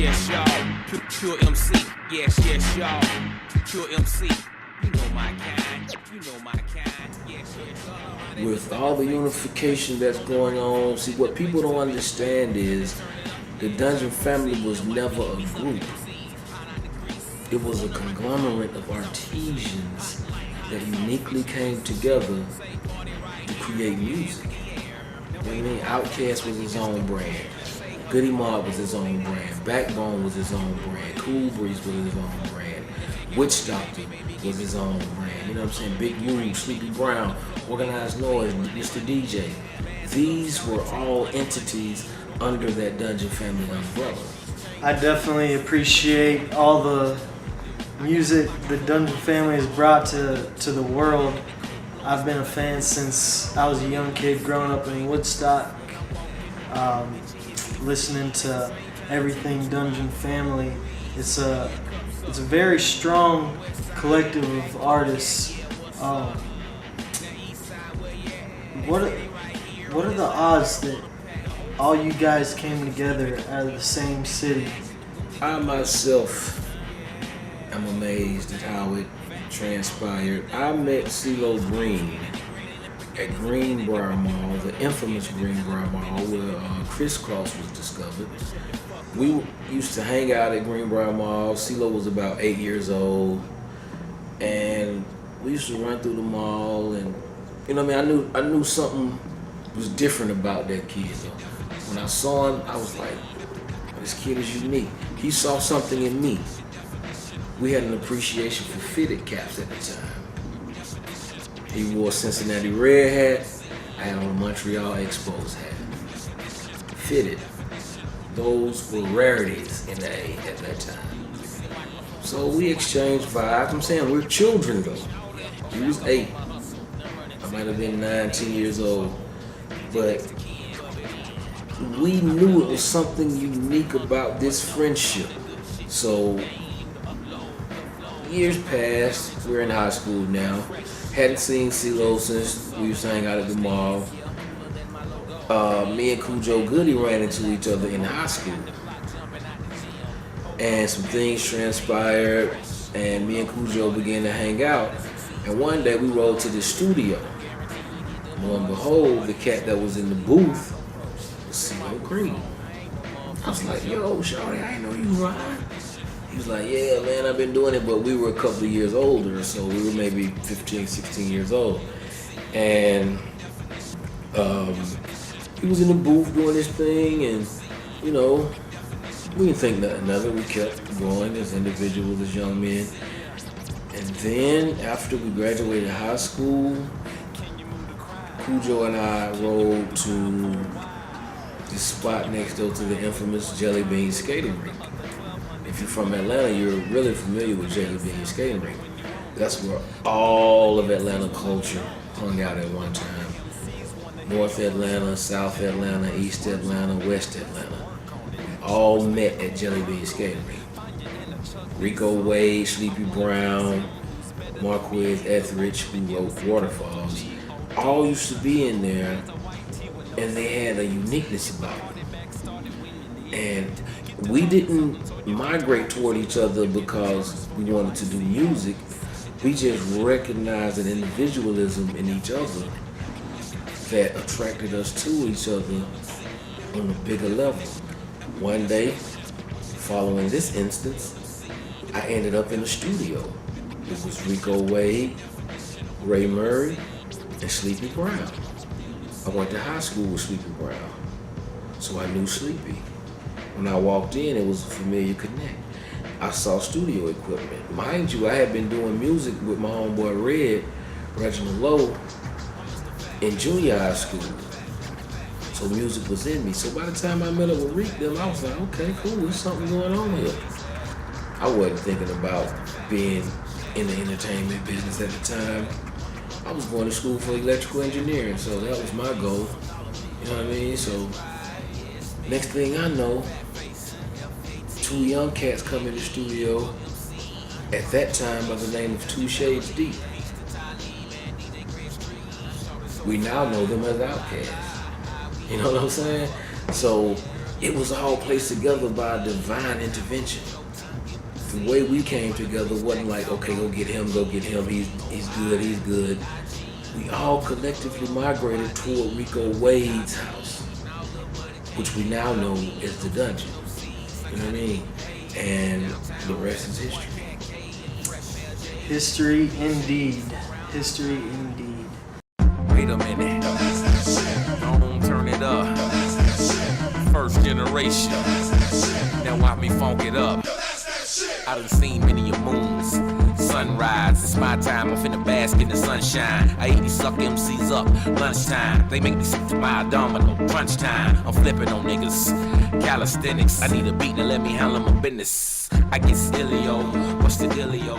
yes, y'all. Pure MC. Yes, yes, y'all. Pure MC. You know my kind. You know my kind. Yes, yes. With all the unification that's going on, see, what people don't understand is the Dungeon family was never a group. It was a conglomerate of artisans that uniquely came together to create music. You know what I mean? Outkast was his own brand. Goody Mob was his own brand. Backbone was his own brand. Cool Breeze was his own brand. Witch Doctor was his own brand. You know what I'm saying? Big U, Sleepy Brown, Organized Noise, Mr. DJ. These were all entities under that Dungeon family umbrella. I definitely appreciate all the music the Dungeon family has brought to the world. I've been a fan since I was a young kid growing up in Woodstock, listening to everything Dungeon family. It's a very strong collective of artists. What are the odds that all you guys came together out of the same city? I myself am amazed at how it transpired. I met CeeLo Green at Greenbrier Mall, the infamous Greenbrier Mall, where Crisscross was discovered. We used to hang out at Greenbrier Mall. CeeLo was about 8 years old, and we used to run through the mall. And you know what I mean? I knew something was different about that kid. So when I saw him, I was like, this kid is unique. He saw something in me. We had an appreciation for fitted caps at the time. He wore a Cincinnati Red hat. I had on a Montreal Expos hat. Fitted. Those were rarities in the A at that time. So we exchanged vibes. I'm saying we're children though. He was 8. I might have been 9, 10 years old. But we knew it was something unique about this friendship. So years passed. We're in high school now. Hadn't seen CeeLo since we used to hang out at the mall. Me and Cujo Goody ran into each other in high school. And some things transpired, and me and Cujo began to hang out. And one day we rode to the studio. Lo and behold, the cat that was in the booth was CeeLo Green. I was like, yo, shawty, I didn't know you ride. He was like, yeah, man, I've been doing it, but we were a couple of years older, so we were maybe 15, 16 years old. And he was in the booth doing his thing, and, you know, we didn't think nothing of it. We kept going as individuals, as young men. And then, after we graduated high school, Cujo and I rode to this spot next door to the infamous Jelly Bean skating rink. If you're from Atlanta, you're really familiar with Jelly Bean skating rink. That's where all of Atlanta culture hung out at one time. North Atlanta, South Atlanta, East Atlanta, West Atlanta. All met at Jelly Bean skating rink. Rico Wade, Sleepy Brown, Marquez Etheridge, who wrote Waterfalls, all used to be in there, and they had a uniqueness about it. And we didn't migrate toward each other because we wanted to do music. We just recognized an individualism in each other that attracted us to each other on a bigger level. One day, following this instance, I ended up in the studio. It was Rico Wade, Ray Murray, and Sleepy Brown. I went to high school with Sleepy Brown, so I knew Sleepy. When I walked in, it was a familiar connect. I saw studio equipment. Mind you, I had been doing music with my homeboy Red, Reginald Lowe, in junior high school. So music was in me. So by the time I met up with Rick, them, I was like, okay, cool, there's something going on here. I wasn't thinking about being in the entertainment business at the time. I was going to school for electrical engineering, so that was my goal. You know what I mean? So next thing I know, 2 young cats come in the studio at that time by the name of 2 Shades Deep. We now know them as Outkast. You know what I'm saying? So it was all placed together by divine intervention. The way we came together wasn't like, okay, go get him, he's good. We all collectively migrated toward Rico Wade's house, which we now know is the dungeon. You know what I mean? And the rest is history. History indeed. History indeed. Wait a minute. Don't turn it up. First generation. Now watch me funk it up. I done seen many a moons. Sunrise, it's my time. I'm finna bask in the sunshine. I eat these suck MCs up. Lunchtime, they make me sick to my abdominal. Crunch time, I'm flipping on niggas. Calisthenics, I need a beat to let me handle my business. I get stillio, what's the dealio?